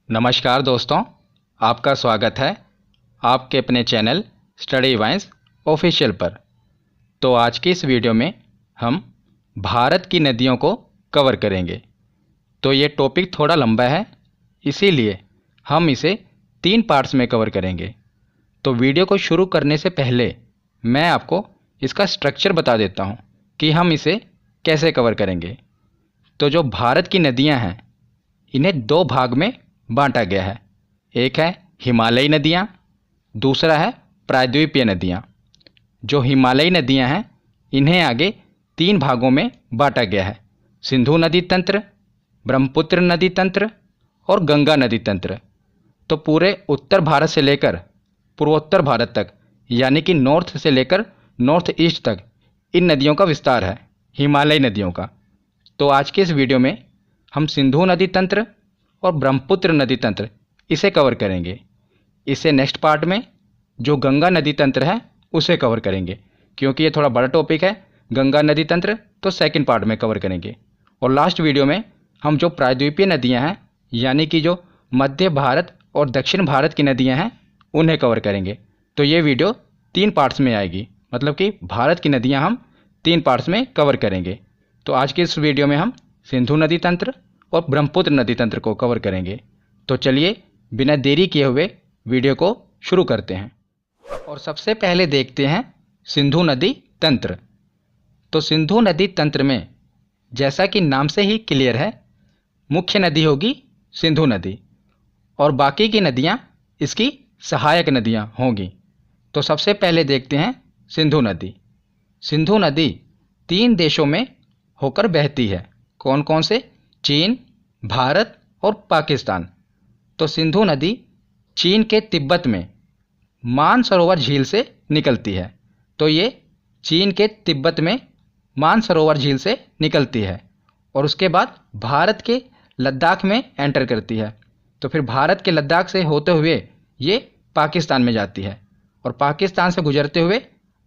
नमस्कार दोस्तों, आपका स्वागत है आपके अपने चैनल स्टडी वाइन्स ऑफिशियल पर। तो आज की इस वीडियो में हम भारत की नदियों को कवर करेंगे। तो ये टॉपिक थोड़ा लंबा है, इसीलिए हम इसे 3 पार्ट्स में कवर करेंगे। तो वीडियो को शुरू करने से पहले मैं आपको इसका स्ट्रक्चर बता देता हूँ कि हम इसे कैसे कवर करेंगे। तो जो भारत की नदियाँ हैं, इन्हें 2 भाग में बांटा गया है। एक है हिमालयी नदियाँ, दूसरा है प्रायद्वीपीय नदियाँ। जो हिमालयी नदियाँ हैं, इन्हें आगे 3 भागों में बांटा गया है: सिंधु नदी तंत्र, ब्रह्मपुत्र नदी तंत्र और गंगा नदी तंत्र। तो पूरे उत्तर भारत से लेकर पूर्वोत्तर भारत तक, यानी कि नॉर्थ से लेकर नॉर्थ ईस्ट तक इन नदियों का विस्तार है, हिमालयी नदियों का। तो आज के इस वीडियो में हम सिंधु नदी तंत्र और ब्रह्मपुत्र नदी तंत्र इसे कवर करेंगे। इससे नेक्स्ट पार्ट में जो गंगा नदी तंत्र है उसे कवर करेंगे, क्योंकि ये थोड़ा बड़ा टॉपिक है। गंगा नदी तंत्र तो सेकंड पार्ट में कवर करेंगे। और लास्ट वीडियो में हम जो प्रायद्वीपीय नदियां हैं, यानी कि जो मध्य भारत और दक्षिण भारत की नदियां हैं, उन्हें कवर करेंगे। तो ये वीडियो 3 पार्ट्स में आएगी, मतलब कि भारत की नदियाँ हम 3 पार्ट्स में कवर करेंगे। तो आज की इस वीडियो में हम सिंधु नदी तंत्र और ब्रह्मपुत्र नदी तंत्र को कवर करेंगे। तो चलिए बिना देरी किए हुए वीडियो को शुरू करते हैं। और सबसे पहले देखते हैं सिंधु नदी तंत्र। तो सिंधु नदी तंत्र में, जैसा कि नाम से ही क्लियर है, मुख्य नदी होगी सिंधु नदी और बाकी की नदियाँ इसकी सहायक नदियाँ होंगी। तो सबसे पहले देखते हैं सिंधु नदी। सिंधु नदी 3 देशों में होकर बहती है। कौन कौन से? चीन, भारत और पाकिस्तान। तो सिंधु नदी चीन के तिब्बत में मानसरोवर झील से निकलती है। तो ये चीन के तिब्बत में मानसरोवर झील से निकलती है और उसके बाद भारत के लद्दाख में एंटर करती है। तो फिर भारत के लद्दाख से होते हुए ये पाकिस्तान में जाती है और पाकिस्तान से गुजरते हुए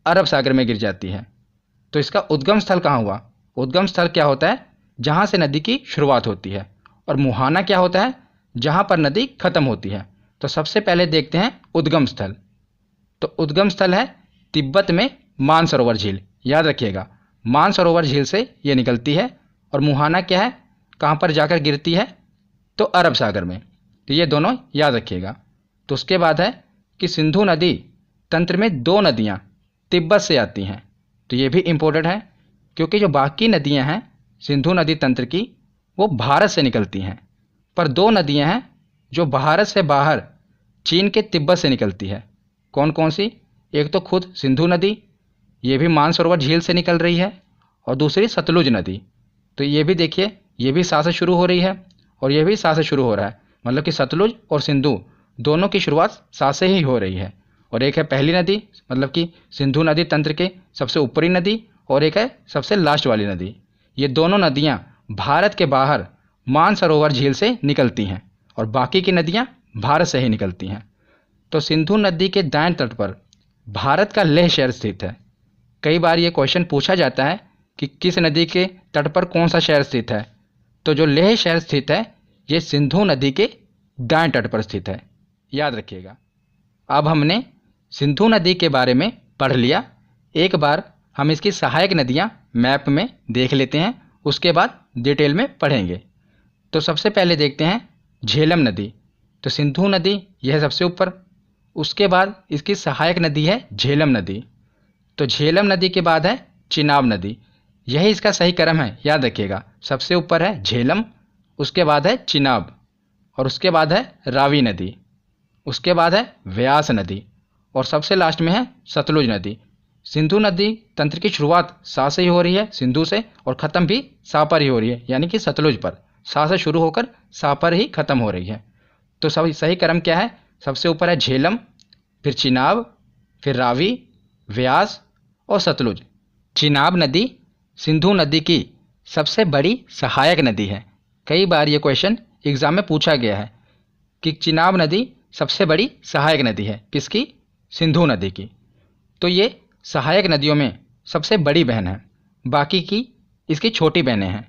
अरब सागर में गिर जाती है। तो इसका उद्गम स्थल कहाँ हुआ? उद्गम स्थल क्या होता है? जहाँ से नदी की शुरुआत होती है। और मुहाना क्या होता है? जहाँ पर नदी खत्म होती है। तो सबसे पहले देखते हैं उद्गम स्थल। तो उद्गम स्थल है तिब्बत में मानसरोवर झील। याद रखिएगा, मानसरोवर झील से ये निकलती है। और मुहाना क्या है? कहाँ पर जाकर गिरती है? तो अरब सागर में। तो ये दोनों याद रखिएगा। तो उसके बाद है कि सिंधु नदी तंत्र में 2 नदियाँ तिब्बत से आती हैं। तो ये भी इम्पोर्टेंट है, क्योंकि जो बाकी नदियाँ हैं सिंधु नदी तंत्र की, वो भारत से निकलती हैं। पर 2 नदियाँ हैं जो भारत से बाहर चीन के तिब्बत से निकलती है। कौन कौन सी? एक तो खुद सिंधु नदी, ये भी मानसरोवर झील से निकल रही है, और दूसरी सतलुज नदी। तो ये भी देखिए, ये भी सा से शुरू हो रही है और ये भी सा से शुरू हो रहा है। मतलब कि सतलुज और सिंधु दोनों की शुरुआत सा से ही हो रही है। और एक है पहली नदी, मतलब कि सिंधु नदी तंत्र के सबसे ऊपरी नदी, और एक है सबसे लास्ट वाली नदी। ये दोनों नदियाँ भारत के बाहर मानसरोवर झील से निकलती हैं और बाकी की नदियाँ भारत से ही निकलती हैं। तो सिंधु नदी के दाएं तट पर भारत का लेह शहर स्थित है। कई बार ये क्वेश्चन पूछा जाता है कि किस नदी के तट पर कौन सा शहर स्थित है। तो जो लेह शहर स्थित है, ये सिंधु नदी के दाएं तट पर स्थित है। याद रखिएगा। अब हमने सिंधु नदी के बारे में पढ़ लिया। एक बार हम इसकी सहायक नदियाँ मैप में देख लेते हैं, उसके बाद डिटेल में पढ़ेंगे। तो सबसे पहले देखते हैं झेलम नदी। तो सिंधु नदी यह सबसे ऊपर, उसके बाद इसकी सहायक नदी है झेलम नदी। तो झेलम नदी के बाद है चिनाब नदी। यही इसका सही क्रम है, याद रखिएगा। सबसे ऊपर है झेलम, उसके बाद है चिनाब, और उसके बाद है रावी नदी, उसके बाद है व्यास नदी, और सबसे लास्ट में है सतलुज नदी। सिंधु नदी तंत्र की शुरुआत सा से ही हो रही है, सिंधु से, और ख़त्म भी सा पर ही हो रही है, यानी कि सतलुज पर। सा से शुरू होकर सा पर ही ख़त्म हो रही है। तो सही क्रम क्या है? सबसे ऊपर है झेलम, फिर चिनाब, फिर रावी, व्यास और सतलुज। चिनाब नदी सिंधु नदी की सबसे बड़ी सहायक नदी है। कई बार ये क्वेश्चन एग्जाम में पूछा गया है कि चिनाब नदी सबसे बड़ी सहायक नदी है किसकी? सिंधु नदी की। तो ये सहायक नदियों में सबसे बड़ी बहन है, बाकी की इसकी छोटी बहनें हैं।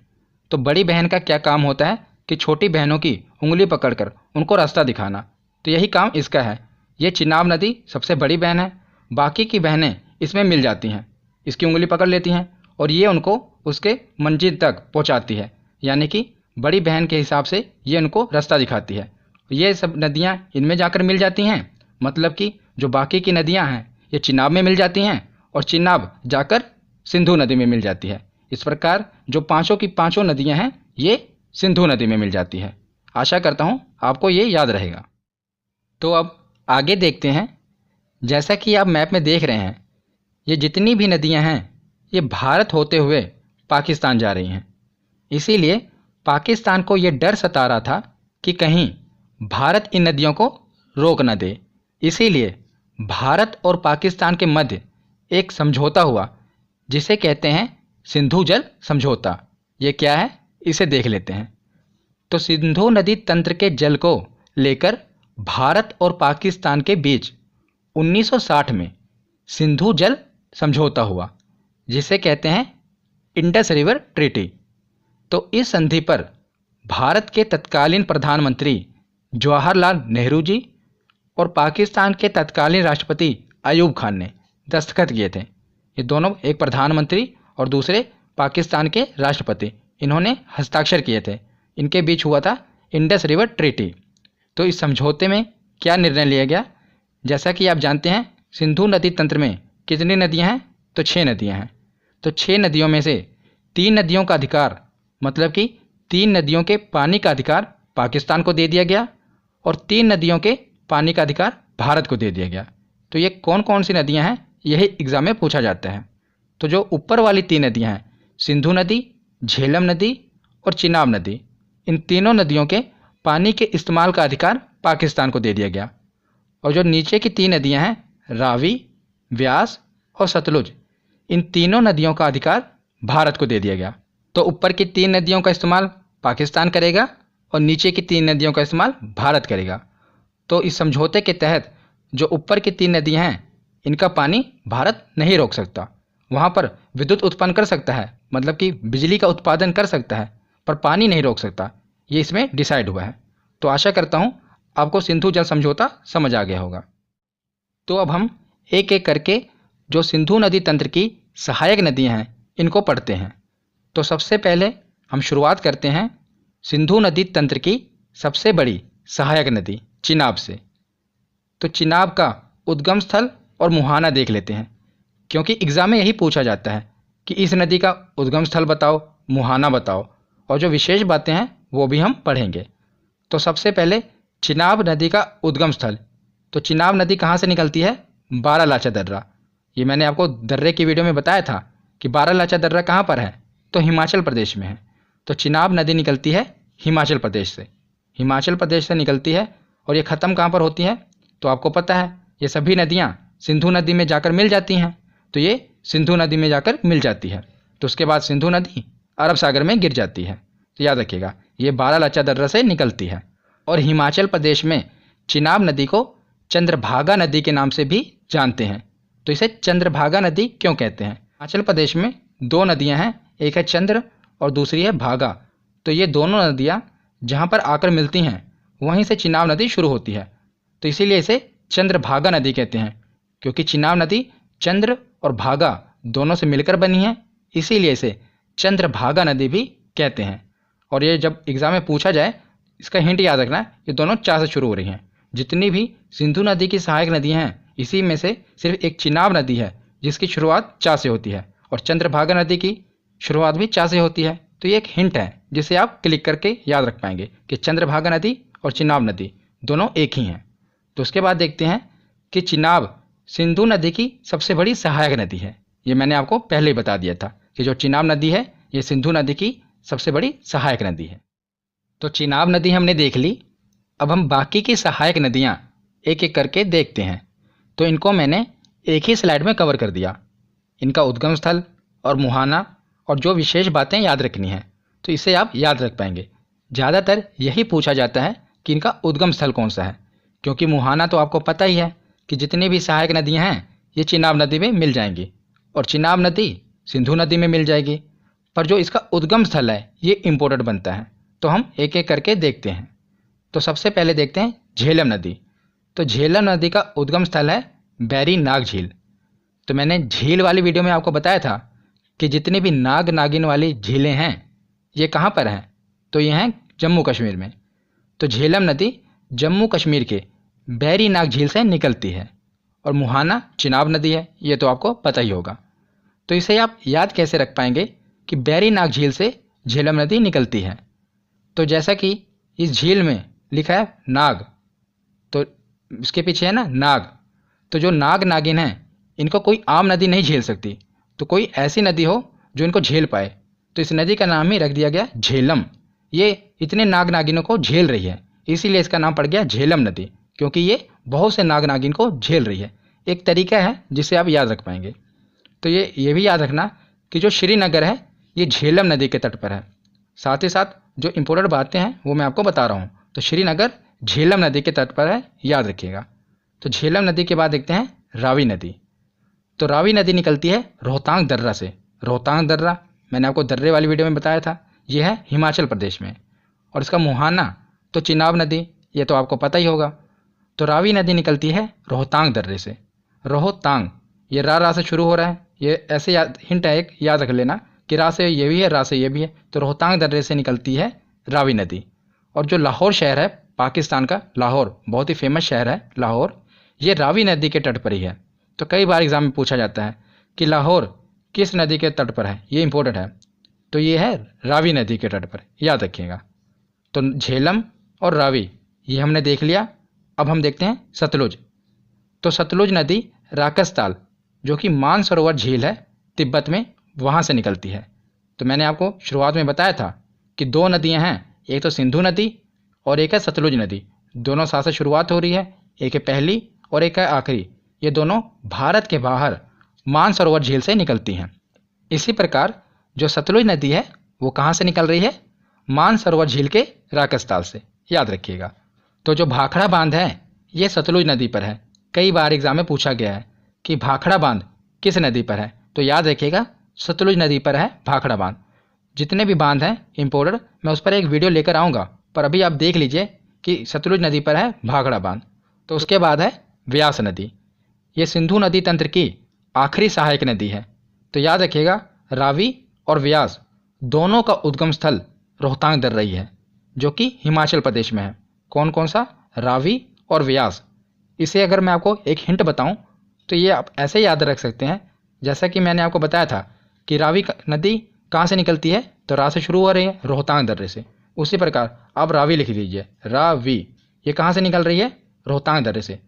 तो बड़ी बहन का क्या काम होता है कि छोटी बहनों की उंगली पकड़कर उनको रास्ता दिखाना। तो यही काम इसका है। ये चिनाब नदी सबसे बड़ी बहन है, बाकी की बहनें इसमें मिल जाती हैं, इसकी उंगली पकड़ लेती हैं और ये उनको उसके मंजिल तक पहुंचाती है। यानी कि बड़ी बहन के हिसाब से ये उनको रास्ता दिखाती है। ये सब नदियाँ इनमें जाकर मिल जाती हैं, मतलब कि जो बाकी की नदियाँ हैं ये चिनाब में मिल जाती हैं और चिनाब जाकर सिंधु नदी में मिल जाती है। इस प्रकार जो पांचों की पांचों नदियाँ हैं ये सिंधु नदी में मिल जाती है। आशा करता हूँ आपको ये याद रहेगा। तो अब आगे देखते हैं। जैसा कि आप मैप में देख रहे हैं, ये जितनी भी नदियाँ हैं ये भारत होते हुए पाकिस्तान जा रही हैं। इसीलिए पाकिस्तान को ये डर सता रहा था कि कहीं भारत इन नदियों को रोक न दे। इसीलिए भारत और पाकिस्तान के मध्य एक समझौता हुआ जिसे कहते हैं सिंधु जल समझौता। ये क्या है इसे देख लेते हैं। तो सिंधु नदी तंत्र के जल को लेकर भारत और पाकिस्तान के बीच 1960 में सिंधु जल समझौता हुआ जिसे कहते हैं इंडस रिवर ट्रीटी। तो इस संधि पर भारत के तत्कालीन प्रधानमंत्री जवाहरलाल नेहरू जी और पाकिस्तान के तत्कालीन राष्ट्रपति अयूब खान ने दस्तखत किए थे। ये दोनों, एक प्रधानमंत्री और दूसरे पाकिस्तान के राष्ट्रपति, इन्होंने हस्ताक्षर किए थे। इनके बीच हुआ था इंडस रिवर ट्रीटी। तो इस समझौते में क्या निर्णय लिया गया? जैसा कि आप जानते हैं सिंधु नदी तंत्र में कितनी नदियां हैं? तो 6 नदियां हैं। तो 6 नदियों में से 3 नदियों का अधिकार, मतलब कि 3 नदियों के पानी का अधिकार पाकिस्तान को दे दिया गया और 3 नदियों के पानी का अधिकार भारत को दे दिया गया। तो ये कौन कौन सी नदियां हैं यही एग्जाम में पूछा जाता है। तो जो ऊपर वाली 3 नदियां हैं, सिंधु नदी, झेलम नदी और चिनाब नदी, इन तीनों नदियों के पानी के इस्तेमाल का अधिकार पाकिस्तान को दे दिया गया। और जो नीचे की 3 नदियां हैं, रावी, व्यास और सतलुज, इन तीनों नदियों का अधिकार भारत को दे दिया गया। तो ऊपर की 3 नदियों का इस्तेमाल पाकिस्तान करेगा और नीचे की 3 नदियों का इस्तेमाल भारत करेगा। तो इस समझौते के तहत जो ऊपर की 3 नदियां हैं इनका पानी भारत नहीं रोक सकता। वहाँ पर विद्युत उत्पन्न कर सकता है, मतलब कि बिजली का उत्पादन कर सकता है, पर पानी नहीं रोक सकता। ये इसमें डिसाइड हुआ है। तो आशा करता हूँ आपको सिंधु जल समझौता समझ आ गया होगा। तो अब हम एक एक करके जो सिंधु नदी तंत्र की सहायक नदियाँ हैं इनको पढ़ते हैं। तो सबसे पहले हम शुरुआत करते हैं सिंधु नदी तंत्र की सबसे बड़ी सहायक नदी चिनाब से। तो चिनाब का उद्गम स्थल और मुहाना देख लेते हैं, क्योंकि एग्जाम में यही पूछा जाता है कि इस नदी का उद्गम स्थल बताओ, मुहाना बताओ, और जो विशेष बातें हैं वो भी हम पढ़ेंगे। तो सबसे पहले चिनाब नदी का उद्गम स्थल। तो चिनाब नदी कहाँ से निकलती है? बारालाचा दर्रा। ये मैंने आपको दर्रे की वीडियो में बताया था कि बारालाचा दर्रा कहाँ पर है, तो हिमाचल प्रदेश में है। तो चिनाब नदी निकलती है हिमाचल प्रदेश से। हिमाचल प्रदेश से निकलती है और ये ख़त्म कहाँ पर होती है? तो आपको पता है ये सभी नदियाँ सिंधु नदी में जाकर मिल जाती हैं। तो ये सिंधु नदी में जाकर मिल जाती है। तो उसके बाद सिंधु नदी अरब सागर में गिर जाती है। तो याद रखिएगा ये बारालाचा दर्रा से निकलती है। और हिमाचल प्रदेश में चिनाब नदी को चंद्रभागा नदी के नाम से भी जानते हैं। तो इसे चंद्रभागा नदी क्यों कहते हैं? हिमाचल प्रदेश में 2 नदियां हैं, एक है चंद्र और दूसरी है भागा। तो ये दोनों नदियां जहां पर आकर मिलती हैं वहीं से चिनाब नदी शुरू होती है। तो इसीलिए इसे चंद्रभागा नदी कहते हैं, क्योंकि चिनाब नदी चंद्र और भागा दोनों से मिलकर बनी है, इसीलिए इसे चंद्रभागा नदी भी कहते हैं। और ये जब एग्जाम में पूछा जाए इसका हिंट याद रखना, ये दोनों चा से शुरू हो रही हैं। जितनी भी सिंधु नदी की सहायक नदियां हैं इसी में से सिर्फ एक चिनाब नदी है जिसकी शुरुआत चा से होती है, और चंद्रभागा नदी की शुरुआत भी चा से होती है। तो ये एक हिंट है जिसे आप क्लिक करके याद रख पाएंगे कि चंद्रभागा नदी और चिनाब नदी दोनों एक ही हैं। तो उसके बाद देखते हैं कि चिनाब सिंधु नदी की सबसे बड़ी सहायक नदी है। ये मैंने आपको पहले ही बता दिया था कि जो चिनाब नदी है ये सिंधु नदी की सबसे बड़ी सहायक नदी है। तो चिनाब नदी हमने देख ली। अब हम बाकी की सहायक नदियाँ एक एक करके देखते हैं। तो इनको मैंने एक ही स्लाइड में कवर कर दिया, इनका उद्गम स्थल और मुहाना और जो विशेष बातें याद रखनी है, तो इसे आप याद रख पाएंगे। ज़्यादातर यही पूछा जाता है कि इनका उद्गम स्थल कौन सा है, क्योंकि मुहाना तो आपको पता ही है कि जितनी भी सहायक नदियाँ हैं ये चिनाब नदी में मिल जाएंगी और चिनाब नदी सिंधु नदी में मिल जाएगी। पर जो इसका उद्गम स्थल है ये इम्पोर्टेंट बनता है। तो हम एक एक करके देखते हैं। तो सबसे पहले देखते हैं झेलम नदी। तो झेलम नदी का उद्गम स्थल है बैरी नाग झील। तो मैंने झील वाली वीडियो में आपको बताया था कि जितनी भी नाग नागिन वाली झीलें हैं ये कहाँ पर हैं, तो ये हैं जम्मू कश्मीर में। तो झेलम नदी जम्मू कश्मीर के बैरी नाग झील से निकलती है और मुहाना चिनाब नदी है, ये तो आपको पता ही होगा। तो इसे आप याद कैसे रख पाएंगे कि बैरी नाग झील से झेलम नदी निकलती है। तो जैसा कि इस झील में लिखा है नाग, तो इसके पीछे है ना नाग, तो जो नाग नागिन हैं इनको कोई आम नदी नहीं झेल सकती, तो कोई ऐसी नदी हो जो इनको झेल पाए। तो इस नदी का नाम ही रख दिया गया झेलम। ये इतने नाग नागिनों को झेल रही है, इसीलिए इसका नाम पड़ गया झेलम नदी, क्योंकि ये बहुत से नाग नागिन को झेल रही है। एक तरीका है जिसे आप याद रख पाएंगे। तो ये भी याद रखना कि जो श्रीनगर है ये झेलम नदी के तट पर है। साथ ही साथ जो इम्पोर्टेंट बातें हैं वो मैं आपको बता रहा हूँ। तो श्रीनगर झेलम नदी के तट पर है, याद रखिएगा। तो झेलम नदी के बाद देखते हैं रावी नदी। तो रावी नदी निकलती है रोहतांग दर्रा से। रोहतांग दर्रा मैंने आपको दर्रे वाली वीडियो में बताया था, ये है हिमाचल प्रदेश में। और इसका मुहाना तो चिनाब नदी, ये तो आपको पता ही होगा। तो रावी नदी निकलती है रोहतांग दर्रे से। रोहतांग ये रा से शुरू हो रहा है, ये ऐसे हिंट है एक, याद रख लेना कि रा से ये भी है, रा से ये भी है। तो रोहतांग दर्रे से निकलती है रावी नदी। और जो लाहौर शहर है पाकिस्तान का, लाहौर बहुत ही फेमस शहर है लाहौर, ये रावी नदी के तट पर ही है। तो कई बार एग्जाम में पूछा जाता है कि लाहौर किस नदी के तट पर है, ये इंपॉर्टेंट है। तो ये है रावी नदी के तट पर, याद रखिएगा। तो झेलम और रावी ये हमने देख लिया। अब हम देखते हैं सतलुज। तो सतलुज नदी राकसताल जो कि मानसरोवर झील है तिब्बत में, वहाँ से निकलती है। तो मैंने आपको शुरुआत में बताया था कि दो नदियाँ हैं, एक तो सिंधु नदी और एक है सतलुज नदी। दोनों साथ से शुरुआत हो रही है, एक है पहली और एक है आखिरी। ये दोनों भारत के बाहर मानसरोवर झील से निकलती हैं। इसी प्रकार जो सतलुज नदी है वो कहाँ से निकल रही है, मानसरोवर झील के राकसताल से, याद रखिएगा। तो जो भाखड़ा बांध है ये सतलुज नदी पर है। कई बार एग्जाम में पूछा गया है कि भाखड़ा बांध किस नदी पर है, तो याद रखिएगा सतलुज नदी पर है भाखड़ा बांध। जितने भी बांध हैं इम्पोर्टेंट, मैं उस पर एक वीडियो लेकर आऊँगा, पर अभी आप देख लीजिए कि सतलुज नदी पर है भाखड़ा बांध। तो उसके बाद है व्यास नदी। ये सिंधु नदी तंत्र की आखिरी सहायक नदी है। तो याद रखिएगा रावी और व्यास दोनों का उद्गम स्थल रोहतांग दर्रा ही है, जो कि हिमाचल प्रदेश में है। कौन कौन सा, रावी और व्यास। इसे अगर मैं आपको एक हिंट बताऊं तो ये आप ऐसे याद रख सकते हैं, जैसा कि मैंने आपको बताया था कि रावी नदी कहाँ से निकलती है, तो रा से शुरू हो रही है रोहतांग दर्रे से। उसी प्रकार आप रावी लिख लीजिए, रावी ये कहाँ से निकल रही है, रोहतांग दर्रे से।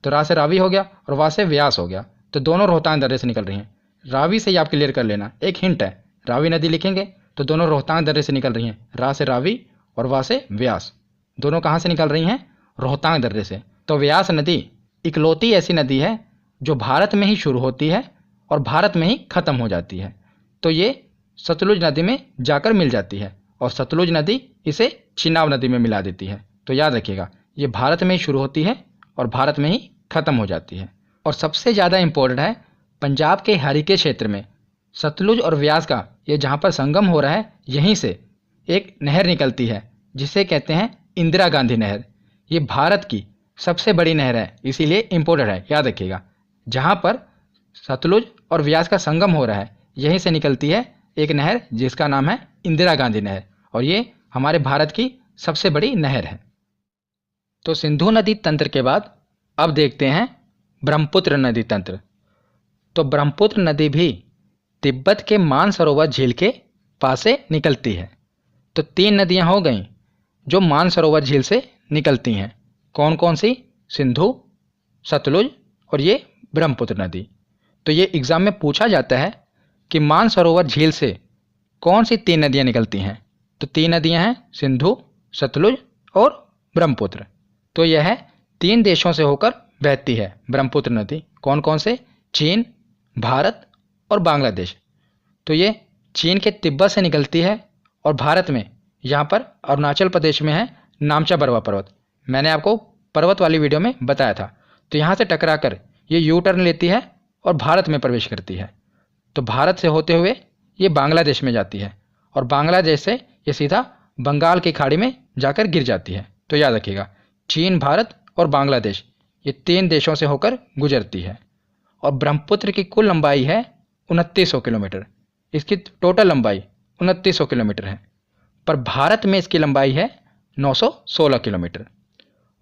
तो रा से रावी हो गया और वा से व्यास हो गया, तो दोनों रोहतांग दर्रे से निकल रही हैं। रावी से ही आप क्लियर कर लेना, एक हिंट है, रावी नदी लिखेंगे तो दोनों रोहतांग दर्रे से निकल रही हैं। रा से रावी और वा से व्यास, दोनों कहाँ से निकल रही हैं, रोहतांग दर्रे से। तो व्यास नदी इकलौती ऐसी नदी है जो भारत में ही शुरू होती है और भारत में ही ख़त्म हो जाती है। तो ये सतलुज नदी में जाकर मिल जाती है और सतलुज नदी इसे चिनाब नदी में मिला देती है। तो याद रखिएगा ये भारत में ही शुरू होती है और भारत में ही ख़त्म हो जाती है। और सबसे ज़्यादा इम्पोर्टेंट है पंजाब के हरिके क्षेत्र में सतलुज और व्यास का ये जहाँ पर संगम हो रहा है, यहीं से एक नहर निकलती है जिसे कहते हैं इंदिरा गांधी नहर। ये भारत की सबसे बड़ी नहर है, इसीलिए इम्पोर्टेंट है, याद रखिएगा। जहाँ पर सतलुज और व्यास का संगम हो रहा है यहीं से निकलती है एक नहर जिसका नाम है इंदिरा गांधी नहर, और ये हमारे भारत की सबसे बड़ी नहर है। तो सिंधु नदी तंत्र के बाद अब देखते हैं ब्रह्मपुत्र नदी तंत्र। तो ब्रह्मपुत्र नदी भी तिब्बत के मानसरोवर झील के पास से निकलती है। तो तीन नदियां हो गईं जो मानसरोवर झील से निकलती हैं। कौन कौन सी, सिंधु, सतलुज और ये ब्रह्मपुत्र नदी। तो ये एग्ज़ाम में पूछा जाता है कि मानसरोवर झील से कौन सी तीन नदियां निकलती हैं। तो तीन नदियां हैं सिंधु, सतलुज और ब्रह्मपुत्र। तो यह है तीन देशों से होकर बहती है ब्रह्मपुत्र नदी। कौन कौन से, चीन, भारत और बांग्लादेश। तो ये चीन के तिब्बत से निकलती है और भारत में यहाँ पर अरुणाचल प्रदेश में है नामचा बरवा पर्वत। मैंने आपको पर्वत वाली वीडियो में बताया था। तो यहाँ से टकराकर ये यू टर्न लेती है और भारत में प्रवेश करती है। तो भारत से होते हुए ये बांग्लादेश में जाती है और बांग्लादेश से ये सीधा बंगाल की खाड़ी में जाकर गिर जाती है। तो याद रखिएगा चीन, भारत और बांग्लादेश, ये 3 देशों से होकर गुजरती है। और ब्रह्मपुत्र की कुल लंबाई है 2900 किलोमीटर। इसकी टोटल लंबाई 2900 किलोमीटर है, पर भारत में इसकी लंबाई है 916 किलोमीटर।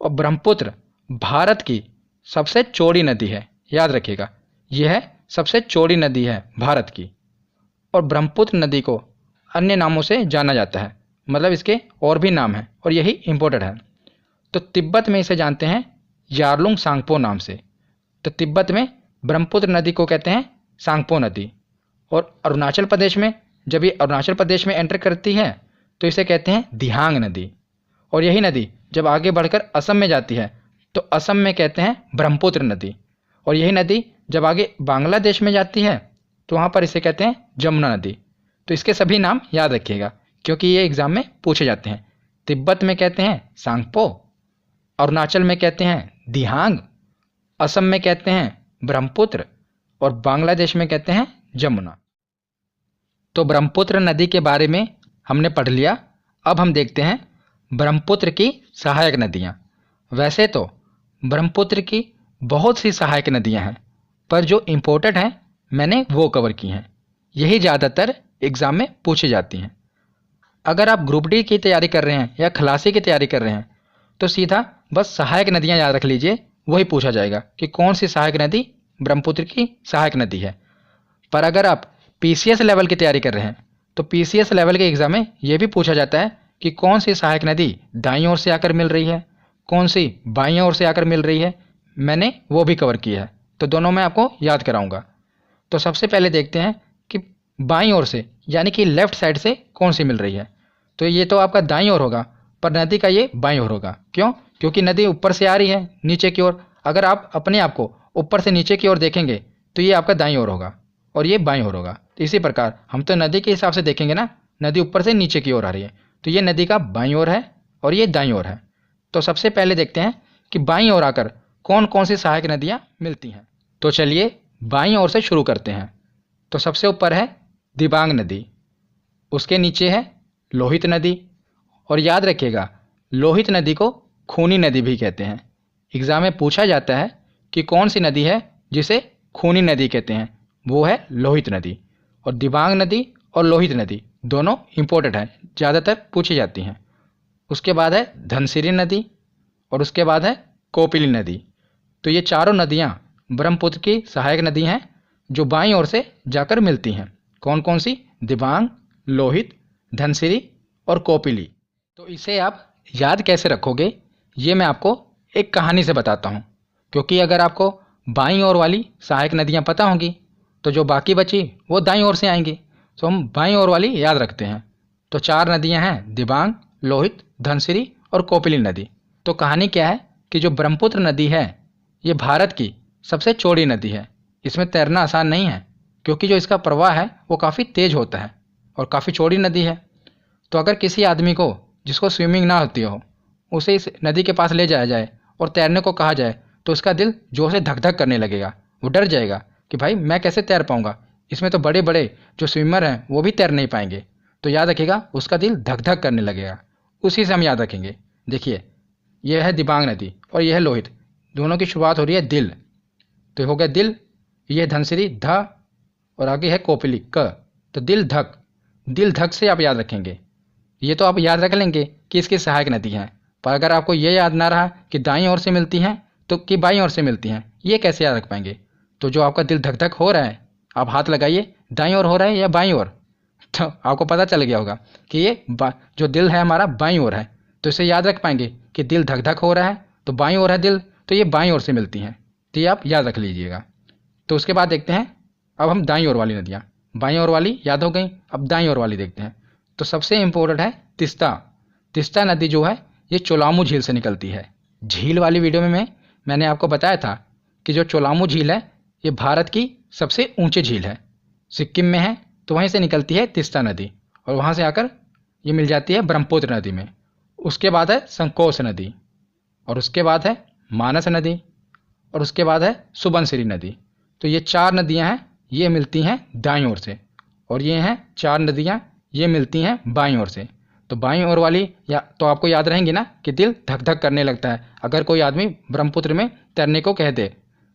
और ब्रह्मपुत्र भारत की सबसे चौड़ी नदी है, याद रखिएगा यह सबसे चौड़ी नदी है भारत की। और ब्रह्मपुत्र नदी को अन्य नामों से जाना जाता है, मतलब इसके और भी नाम हैं और यही इम्पोर्टेंट है। तो तिब्बत में इसे जानते हैं यारलुंग सांगपो नाम से। तो तिब्बत में ब्रह्मपुत्र नदी को कहते हैं सांगपो नदी। और अरुणाचल प्रदेश में, जब ये अरुणाचल प्रदेश में एंटर करती है तो इसे कहते हैं दिहांग नदी। और यही नदी जब आगे बढ़कर असम में जाती है तो असम में कहते हैं ब्रह्मपुत्र नदी। और यही नदी जब आगे बांग्लादेश में जाती है तो वहाँ पर इसे कहते हैं जमुना नदी। तो इसके सभी नाम याद रखिएगा क्योंकि ये एग्जाम में पूछे जाते हैं। तिब्बत में कहते हैं सांगपो, अरुणाचल में कहते हैं दिहांग, असम में कहते हैं ब्रह्मपुत्र और बांग्लादेश में कहते हैं जमुना। तो ब्रह्मपुत्र नदी के बारे में हमने पढ़ लिया। अब हम देखते हैं ब्रह्मपुत्र की सहायक नदियाँ। वैसे तो ब्रह्मपुत्र की बहुत सी सहायक नदियाँ हैं, पर जो इम्पोर्टेंट हैं मैंने वो कवर की हैं। यही ज़्यादातर एग्ज़ाम में पूछी जाती हैं। अगर आप ग्रुप डी की तैयारी कर रहे हैं या खलासी की तैयारी कर रहे हैं तो सीधा बस सहायक नदियाँ याद रख लीजिए, वही पूछा जाएगा कि कौन सी सहायक नदी ब्रह्मपुत्र की सहायक नदी है। पर अगर आप पीसीएस लेवल की तैयारी कर रहे हैं तो पीसीएस लेवल के एग्ज़ाम में ये भी पूछा जाता है कि कौन सी सहायक नदी दाईं ओर से आकर मिल रही है, कौन सी बाईं ओर से आकर मिल रही है। मैंने वो भी कवर किया है, तो दोनों मैं आपको याद कराऊंगा। तो सबसे पहले देखते हैं कि बाईं ओर से यानी कि लेफ्ट साइड से कौन सी मिल रही है। तो ये तो आपका दाईं ओर होगा, पर नदी का ये बाईं ओर होगा। क्यों? क्योंकि नदी ऊपर से आ रही है नीचे की ओर। अगर आप अपने आप को ऊपर से नीचे की ओर देखेंगे तो ये आपका दाईं ओर होगा और ये बाईं ओर होगा। तो इसी प्रकार हम तो नदी के हिसाब से देखेंगे ना, नदी ऊपर से नीचे की ओर आ रही है तो ये नदी का बाईं ओर है और ये दाईं ओर है। तो सबसे पहले देखते हैं कि बाईं ओर आकर कौन कौन सी सहायक नदियाँ मिलती हैं। तो चलिए बाईं ओर से शुरू करते हैं। तो सबसे ऊपर है दिबांग नदी, उसके नीचे है लोहित नदी। और याद रखिएगा लोहित नदी को खूनी नदी भी कहते हैं। एग्ज़ाम में पूछा जाता है कि कौन सी नदी है जिसे खूनी नदी कहते हैं, वो है लोहित नदी। और दिबांग नदी और लोहित नदी दोनों इम्पोर्टेंट हैं, ज़्यादातर पूछी जाती हैं। उसके बाद है धनसिरी नदी और उसके बाद है कोपिली नदी। तो ये चारों नदियाँ ब्रह्मपुत्र की सहायक नदी हैं जो बाईं ओर से जाकर मिलती हैं। कौन कौन सी? दिबांग, लोहित, धनसिरी और कोपिली। तो इसे आप याद कैसे रखोगे ये मैं आपको एक कहानी से बताता हूँ, क्योंकि अगर आपको बाईं ओर वाली सहायक नदियाँ पता होंगी तो जो बाकी बची वो दाईं ओर से आएंगी। तो हम बाईं ओर वाली याद रखते हैं। तो 4 नदियाँ हैं दिबांग, लोहित, धनसिरी और कोपिली नदी। तो कहानी क्या है कि जो ब्रह्मपुत्र नदी है ये भारत की सबसे चौड़ी नदी है। इसमें तैरना आसान नहीं है क्योंकि जो इसका प्रवाह है वो काफ़ी तेज होता है और काफ़ी चौड़ी नदी है। तो अगर किसी आदमी को जिसको स्विमिंग ना होती हो उसे इस नदी के पास ले जाया जाए और तैरने को कहा जाए तो उसका दिल जोर से धक धक करने लगेगा। वो डर जाएगा कि भाई मैं कैसे तैर पाऊँगा, इसमें तो बड़े बड़े जो स्विमर हैं वो भी तैर नहीं पाएंगे। तो याद रखिएगा उसका दिल धक धक करने लगेगा। उसी से हम याद रखेंगे। देखिए यह है दिबांग नदी और यह है लोहित, दोनों की शुरुआत हो रही है दिल। तो हो गया दिल, यह धनसिरी ध और आगे है कोपिली क। तो दिल धक, दिल धक से आप याद रखेंगे। ये तो आप याद रख लेंगे कि इसकी सहायक नदी हैं, पर अगर आपको ये याद ना रहा कि दाईं ओर से मिलती हैं तो कि बाईं ओर से मिलती हैं, ये कैसे याद रख पाएंगे। तो जो आपका दिल धक धक हो रहा है आप हाथ लगाइए, दाईं ओर हो रहा है या बाईं ओर। तो आपको पता चल गया होगा कि ये जो दिल है हमारा बाईं ओर है। तो इसे याद रख पाएंगे कि दिल धक धक हो रहा है तो बाईं ओर है दिल, तो ये बाईं ओर से मिलती हैं। तो ये आप याद रख लीजिएगा। तो उसके बाद देखते हैं अब हम दाईं ओर वाली नदियाँ। बाईं ओर वाली याद हो गई, अब दाईं ओर वाली देखते हैं। तो सबसे इम्पोर्टेंट है तिस्ता। तिस्ता नदी जो है ये चोलामू झील से निकलती है। झील वाली वीडियो में मैंने आपको बताया था कि जो चोलामू झील है ये भारत की सबसे ऊंची झील है, सिक्किम में है। तो वहीं से निकलती है तिस्ता नदी और वहाँ से आकर ये मिल जाती है ब्रह्मपुत्र नदी में। उसके बाद है संकोश नदी और उसके बाद है मानस नदी और उसके बाद है सुबनसिरी नदी। तो ये 4 नदियाँ हैं, ये मिलती हैं दाईं ओर से और ये हैं 4 नदियाँ, ये मिलती हैं बाईं ओर से। तो बाईं ओर वाली या तो आपको याद रहेंगी ना कि दिल धक धक करने लगता है। अगर कोई आदमी ब्रह्मपुत्र में तैरने को कह दे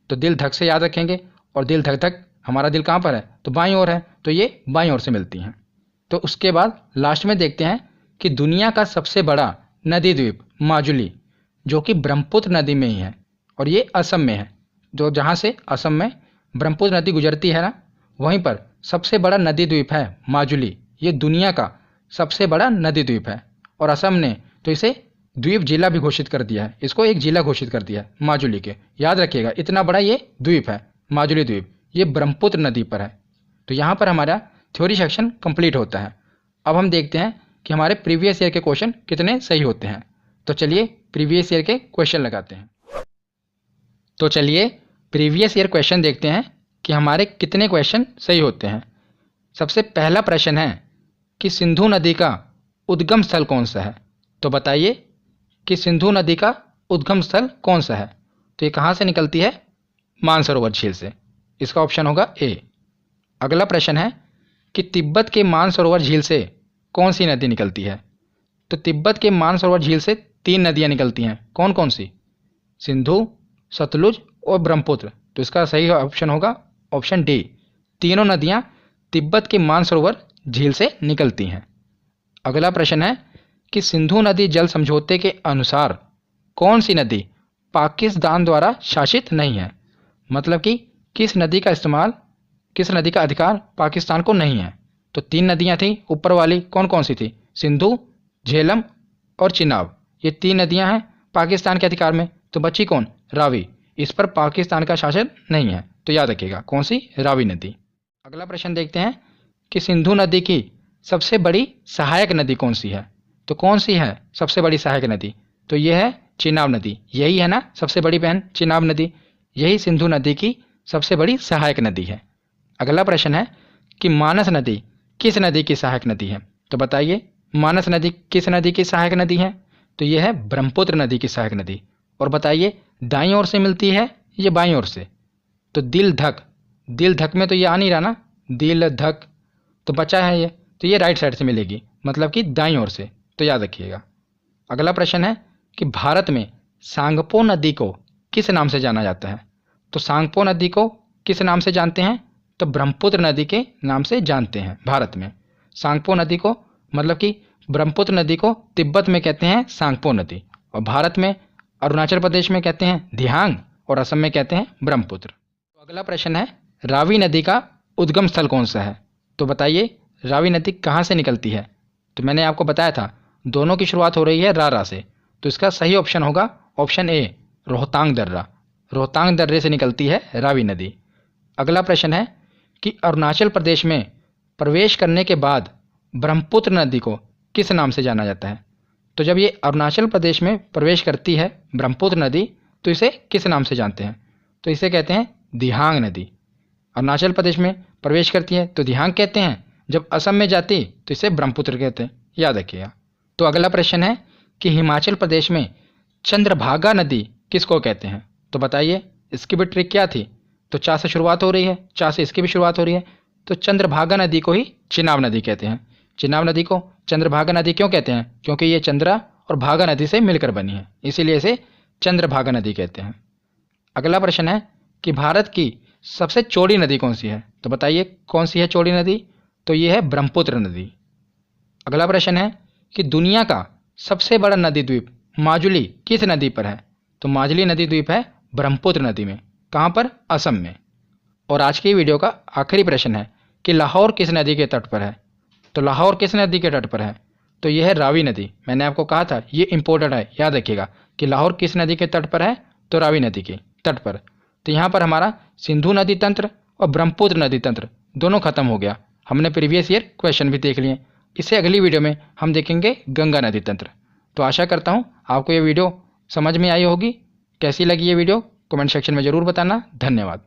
तो दिल धक से याद रखेंगे, और दिल धक धक हमारा दिल कहाँ पर है, तो बाईं ओर है, तो ये बाईं ओर से मिलती हैं। तो उसके बाद लास्ट में देखते हैं कि दुनिया का सबसे बड़ा नदी द्वीप माजुली, जो कि ब्रह्मपुत्र नदी में ही है, और ये असम में है। जो जहाँ से असम में ब्रह्मपुत्र नदी गुजरती है ना, वहीं पर सबसे बड़ा नदी द्वीप है माजुली। ये दुनिया का सबसे बड़ा नदी द्वीप है, और असम ने तो इसे द्वीप जिला भी घोषित कर दिया है। इसको एक जिला घोषित कर दिया है माजुली के। याद रखिएगा, इतना बड़ा ये द्वीप है माजुली द्वीप, ये ब्रह्मपुत्र नदी पर है। तो यहाँ पर हमारा थ्योरी सेक्शन कंप्लीट होता है। अब हम देखते हैं कि हमारे प्रीवियस ईयर के क्वेश्चन कितने सही होते हैं। तो चलिए प्रीवियस ईयर के क्वेश्चन लगाते हैं। तो चलिए प्रीवियस ईयर क्वेश्चन देखते हैं कि हमारे कितने क्वेश्चन सही होते हैं। सबसे पहला प्रश्न है कि सिंधु नदी का उद्गम स्थल कौन सा है। तो बताइए कि सिंधु नदी का उद्गम स्थल कौन सा है। तो ये कहाँ से निकलती है, मानसरोवर झील से। इसका ऑप्शन होगा ए। अगला प्रश्न है कि तिब्बत के मानसरोवर झील से कौन सी नदी निकलती है। तो तिब्बत के मानसरोवर झील से 3 नदियाँ निकलती हैं। कौन कौन सी, सिंधु, सतलुज और ब्रह्मपुत्र। तो इसका सही ऑप्शन होगा ऑप्शन डी, तीनों नदियाँ तिब्बत के मानसरोवर झील से निकलती हैं। अगला प्रश्न है कि सिंधु नदी जल समझौते के अनुसार कौन सी नदी पाकिस्तान द्वारा शासित नहीं है। मतलब कि किस नदी का अधिकार पाकिस्तान को नहीं है। तो 3 नदियां थी ऊपर वाली, कौन कौन सी थी, सिंधु, झेलम और चिनाब। ये 3 नदियां हैं पाकिस्तान के अधिकार में। तो बची कौन, रावी। इस पर पाकिस्तान का शासन नहीं है, तो याद रखिएगा कौन सी, रावी नदी। अगला प्रश्न देखते हैं कि सिंधु नदी की सबसे बड़ी सहायक नदी कौन सी है। तो कौन सी है सबसे बड़ी सहायक नदी, तो यह है चिनाब नदी। यही है ना सबसे बड़ी बहन चिनाब नदी, यही सिंधु नदी की सबसे बड़ी सहायक नदी है। अगला प्रश्न है कि मानस नदी किस नदी की सहायक नदी है। तो बताइए मानस नदी किस नदी की सहायक नदी है। तो यह है ब्रह्मपुत्र नदी की सहायक नदी। और बताइए दाईं ओर से मिलती है ये बाईं ओर से। तो दिल धक में तो ये आ नहीं रहा ना, दिल धक, तो बचा है ये, तो ये राइट साइड से मिलेगी, मतलब कि दाईं ओर से। तो याद रखिएगा। अगला प्रश्न है कि भारत में सांगपो नदी को किस नाम से जाना जाता है। तो सांगपो नदी को किस नाम से जानते हैं, तो ब्रह्मपुत्र नदी के नाम से जानते हैं भारत में। सांगपो नदी को, मतलब कि ब्रह्मपुत्र नदी को तिब्बत में कहते हैं सांगपो नदी, और भारत में अरुणाचल प्रदेश में कहते हैं दिहांग, और असम में कहते हैं ब्रह्मपुत्र। तो अगला प्रश्न है रावी नदी का उद्गम स्थल कौन सा है। तो बताइए रावी नदी कहाँ से निकलती है। तो मैंने आपको बताया था दोनों की शुरुआत हो रही है रा से। तो इसका सही ऑप्शन होगा ऑप्शन ए, रोहतांग दर्रा। रोहतांग दर्रे से निकलती है रावी नदी। अगला प्रश्न है कि अरुणाचल प्रदेश में प्रवेश करने के बाद ब्रह्मपुत्र नदी को किस नाम से जाना जाता है। तो जब ये अरुणाचल प्रदेश में प्रवेश करती है ब्रह्मपुत्र नदी, तो इसे किस नाम से जानते हैं। तो इसे कहते हैं दिहांग नदी। अरुणाचल प्रदेश में प्रवेश करती है तो दिहांग कहते हैं, जब असम में जाती तो इसे ब्रह्मपुत्र कहते हैं, याद रखिएगा। तो अगला प्रश्न है कि हिमाचल प्रदेश में चंद्रभागा नदी किसको कहते हैं। तो बताइए इसकी भी ट्रिक क्या थी। तो चा से शुरुआत हो रही है, चा से इसकी भी शुरुआत हो रही है, तो चंद्रभागा नदी को ही चिनाब नदी कहते हैं। चिनाब नदी को चंद्रभागा नदी क्यों कहते हैं, क्योंकि ये चंद्रा और भागा नदी से मिलकर बनी है, इसीलिए इसे चंद्रभागा नदी कहते हैं। अगला प्रश्न है कि भारत की सबसे चौड़ी नदी कौन सी है। तो बताइए कौन सी है चौड़ी नदी। तो ये है ब्रह्मपुत्र नदी। अगला प्रश्न है कि दुनिया का सबसे बड़ा नदी द्वीप माजुली किस नदी पर है। तो माजुली नदी द्वीप है ब्रह्मपुत्र नदी में। कहाँ पर, असम में। और आज की वीडियो का आखिरी प्रश्न है कि लाहौर किस नदी के तट पर है। तो लाहौर किस नदी के तट पर है। तो यह है रावी नदी। मैंने आपको कहा था ये इंपॉर्टेंट है, याद रखिएगा कि लाहौर किस नदी के तट पर है, तो रावी नदी के तट पर। तो यहाँ पर हमारा सिंधु नदी तंत्र और ब्रह्मपुत्र नदी तंत्र दोनों खत्म हो गया। हमने प्रीवियस ईयर क्वेश्चन भी देख लिए। इससे अगली वीडियो में हम देखेंगे गंगा नदी तंत्र। तो आशा करता हूँ आपको ये वीडियो समझ में आई होगी। कैसी लगी ये वीडियो कमेंट सेक्शन में ज़रूर बताना। धन्यवाद।